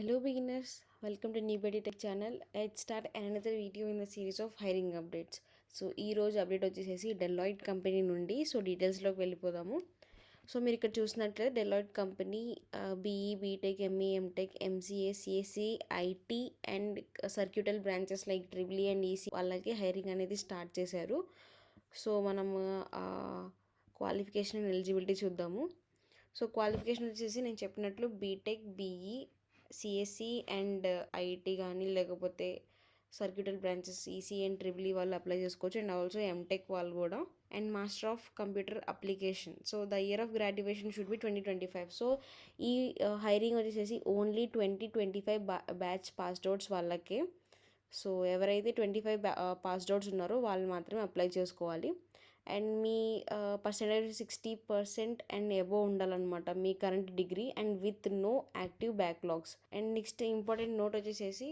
Hello beginners, welcome to Nibadi Tech channel. Let's start another video in the series of hiring updates. So ఈ రోజు update వచ్చేసేసి Deloitte company నుండి డీటెయిల్స్లోకి వెళ్ళిపోదాము. So మీరు ఇక్కడ చూసినట్లయితే Deloitte company BE BTech ME MTech MCA CSC IT and circuital branches like triple and EC వాళ్ళకి హైరింగ్ అనేది స్టార్ట్ చేశారు. సో మనం క్వాలిఫికేషన్ అండ్ ఎలిజిబిలిటీ చూద్దాము. సో క్వాలిఫికేషన్ వచ్చేసి నేను చెప్పినట్లు BTech BE CSC and IT కానీ లేకపోతే circuital branches EC and triple వాళ్ళు అప్లై చేసుకోవచ్చు. అండ్ ఆల్సో ఎంటెక్ వాళ్ళు కూడా. And master of computer application. So the year of graduation should be 2025. So ఈ హైరింగ్ వచ్చేసి ఓన్లీ 2025 బ్యాచ్ పాస్డ్ అవుట్స్ వాళ్ళకే. So ఎవరైతే 25 పాస్డ్ అవుట్స్ ఉన్నారో వాళ్ళు మాత్రమే అప్లై చేసుకోవాలి. అండ్ మీ పర్సెంటేజ్ 60% అండ్ అబోవ్ ఉండాలన్నమాట మీ current degree and with no active backlogs. And next important note వచ్చేసేసి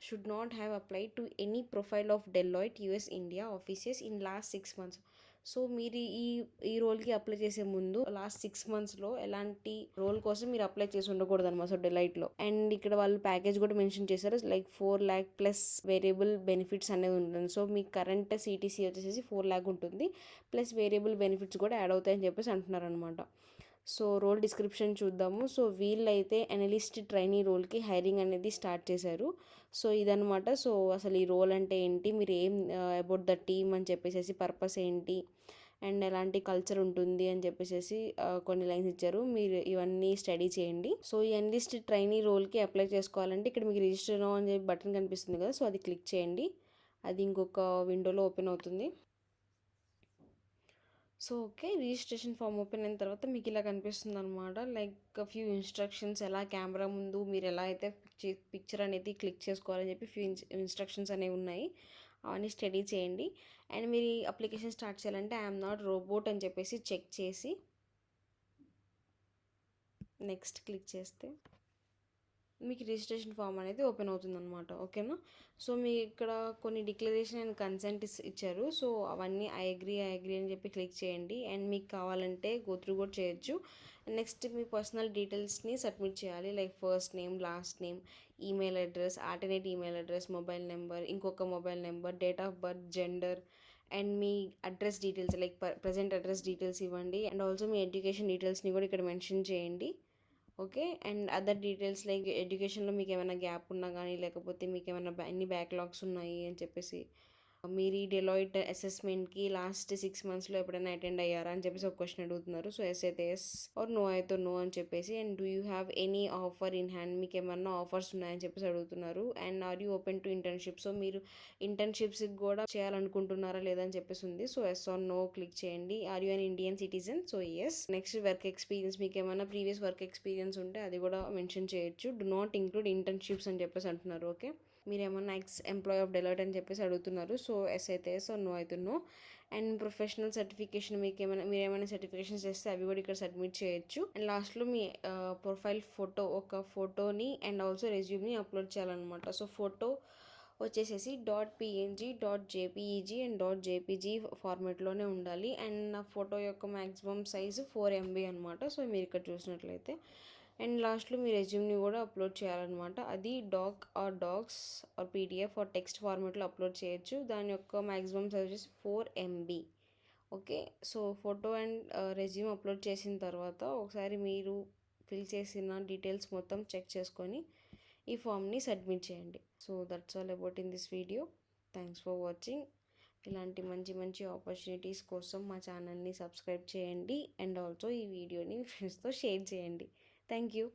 should not have applied to any profile of Deloitte US India offices in last 6 months. So మీరు ఈ రోల్కి apply చేసే ముందు last 6 monthsలో ఎలాంటి role కోసం మీరు అప్లై చేసి ఉండకూడదు అనమాట. సో డెలైట్లో. అండ్ ఇక్కడ వాళ్ళు ప్యాకేజ్ కూడా మెన్షన్ చేశారు, like 4 lakh plus variable benefits అనేది ఉంటుంది. సో మీ కరెంట్ సిటీసీ వచ్చేసి 4 lakh ఉంటుంది, ప్లస్ వేరియబుల్ బెనిఫిట్స్ కూడా యాడ్ అవుతాయని చెప్పేసి అంటున్నారు అనమాట. సో రోల్ డిస్క్రిప్షన్ చూద్దాము. సో వీళ్ళైతే అనలిస్ట్ ట్రైనీ రోల్కి హైరింగ్ అనేది స్టార్ట్ చేశారు. సో ఇదనమాట. సో అసలు ఈ రోల్ అంటే ఏంటి, మీరు ఏం అబౌట్ ద టీమ్ అని చెప్పేసి పర్పస్ ఏంటి అండ్ ఎలాంటి కల్చర్ ఉంటుంది అని చెప్పేసి కొన్ని లైన్స్ ఇచ్చారు. మీరు ఇవన్నీ స్టడీ చేయండి. సో ఈ అనలిస్ట్ ట్రైనీ రోల్కి అప్లై చేసుకోవాలంటే ఇక్కడ మీకు రిజిస్టర్ నో అని చెప్పి బటన్ కనిపిస్తుంది కదా, సో అది క్లిక్ చేయండి. అది ఇంకొక విండోలో ఓపెన్ అవుతుంది. So okay, registration form open అయిన తర్వాత మీకు ఇలా కనిపిస్తుంది అనమాట. లైక్ ఫ్యూ ఇన్స్ట్రక్షన్స్, ఎలా కెమెరా ముందు మీరు ఎలా అయితే పిక్చర్ అనేది క్లిక్ చేసుకోవాలని చెప్పి ఫ్యూ ఇన్స్ట్రక్షన్స్ అనేవి ఉన్నాయి. అవన్నీ స్టడీ చేయండి. అండ్ మీరు ఈ అప్లికేషన్ స్టార్ట్ చేయాలంటే ఐఎమ్ నాట్ రోబోట్ అని చెప్పేసి చెక్ చేసి నెక్స్ట్ క్లిక్ చేస్తే మీకు రిజిస్ట్రేషన్ ఫామ్ అనేది ఓపెన్ అవుతుంది అనమాట. ఓకేనా. సో మీకు ఇక్కడ కొన్ని డిక్లరేషన్ అండ్ కన్సెంట్ ఇచ్చారు. సో అవన్నీ ఐ అగ్రీ అని చెప్పి క్లిక్ చేయండి. అండ్ మీకు కావాలంటే గోత్రూ కూడా చేయొచ్చు. నెక్స్ట్ మీ పర్సనల్ డీటెయిల్స్ని సబ్మిట్ చేయాలి, like first name, last name, email address, alternate email address, mobile number, ఇంకొక mobile number, date of birth, gender and మీ address details like present address details ఇవ్వండి. అండ్ ఆల్సో మీ education డీటెయిల్స్ని కూడా ఇక్కడ మెన్షన్ చేయండి. Okay. And other details like ఎడ్యుకేషన్లో మీకు ఏమైనా గ్యాప్ ఉన్నా కానీ లేకపోతే మీకు ఏమైనా ఎన్ని బ్యాక్లాగ్స్ ఉన్నాయి అని చెప్పేసి, మీరు ఈ డెలాయిట్ అసెస్మెంట్కి లాస్ట్ 6 monthsలో ఎప్పుడైనా అటెండ్ అయ్యారా అని చెప్పేసి ఒక క్వశ్చన్ అడుగుతున్నారు. సో ఎస్ అయితే ఎస్ ఆర్ నో అయితే నో అని చెప్పేసి. And do you have any offer in hand, మీకు ఏమన్నా ఆఫర్స్ ఉన్నాయని చెప్పేసి అడుగుతున్నారు. And are you open to internship, so మీరు ఇంటర్న్షిప్స్కి కూడా చేయాలనుకుంటున్నారా లేదని చెప్పేసి ఉంది. So yes or no click చేయండి. Are you an Indian citizen, so yes. Next work experience, మీకు ఏమైనా ప్రీవియస్ వర్క్ ఎక్స్పీరియన్స్ ఉంటే అది కూడా మెన్షన్ చేయొచ్చు. డు నాట్ ఇంక్లూడ్ ఇంటర్న్షిప్స్ అని చెప్పేసి అంటున్నారు. ఓకే. మీరు ఏమన్నా ఎంప్లాయ్ ఆఫ్ డెలాయిట్ అని చెప్పేసి అడుగుతున్నారు. సో ఎస్ అయితే ఎస్, నో అయితే నో. అండ్ ప్రొఫెషనల్ సర్టిఫికేషన్, మీరు ఏమైనా సర్టిఫికేషన్స్ చేస్తే అవి కూడా ఇక్కడ సబ్మిట్ చేయొచ్చు. అండ్ లాస్ట్లో మీ ప్రొఫైల్ ఫోటో, ఒక ఫోటోని అండ్ ఆల్సో రెజ్యూమ్ని అప్లోడ్ చేయాలన్నమాట. సో ఫోటో వచ్చేసేసి .png, .jpeg అండ్ .jpg ఫార్మేట్లోనే ఉండాలి. అండ్ నా ఫోటో యొక్క మ్యాక్సిమం సైజు 4 MB అనమాట. సో మీరు ఇక్కడ చూసినట్లయితే. అండ్ లాస్ట్లో మీ రెజ్యూమ్ని కూడా అప్లోడ్ చేయాలన్నమాట. అది docx or PDF or text ఫార్మేట్లో అప్లోడ్ చేయొచ్చు. దాని యొక్క మ్యాక్సిమం సైజ్ వచ్చేసి 4 MB. Okay. So photo and resume upload చేసిన తర్వాత ఒకసారి మీరు ఫిల్ చేసిన డీటెయిల్స్ మొత్తం చెక్ చేసుకొని ఈ ఫామ్ని సబ్మిట్ చేయండి. So that's all about in this video. Thanks for watching. ఇలాంటి మంచి ఆపర్చునిటీస్ కోసం మా ఛానల్ని సబ్స్క్రైబ్ చేయండి. అండ్ ఆల్సో ఈ వీడియోని మీ ఫ్రెండ్స్తో షేర్ చేయండి. Thank you.